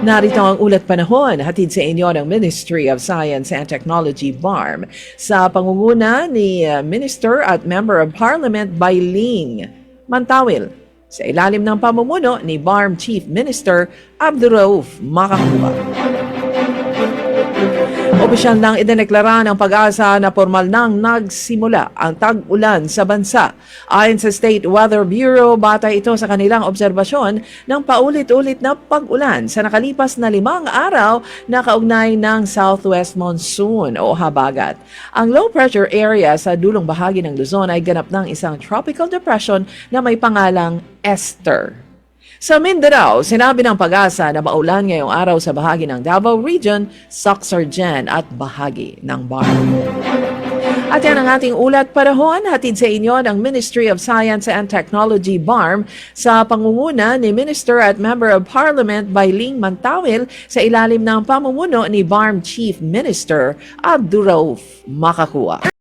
Narito ang ulat panahon, hatid sa inyo ng Ministry of Science and Technology, BARM, sa pangunguna ni Minister at Member of Parliament Bayling Mantawil, sa ilalim ng pamumuno ni BARM Chief Minister Abdurauf Makakuba. Opisyal nang idineklara ng Pag-asa na formal nang nagsimula ang tag-ulan sa bansa. Ayon sa State Weather Bureau, batay ito sa kanilang obserbasyon ng paulit-ulit na pag-ulan sa nakalipas na 5 araw na kaugnay ng Southwest Monsoon o habagat. Ang low pressure area sa dulong bahagi ng Luzon ay ganap ng isang tropical depression na may pangalang Esther. Sa Mindanao, sinabi ng Pag-asa na maulan ngayong araw sa bahagi ng Davao Region, Soxargen at bahagi ng Bar. At yan ang ating ulat panahon, hatid sa inyo ng Ministry of Science and Technology, BARM, sa pangunguna ni Minister at Member of Parliament Bayling Mantawil sa ilalim ng pamumuno ni BARM Chief Minister Abdurauf Makakuwa.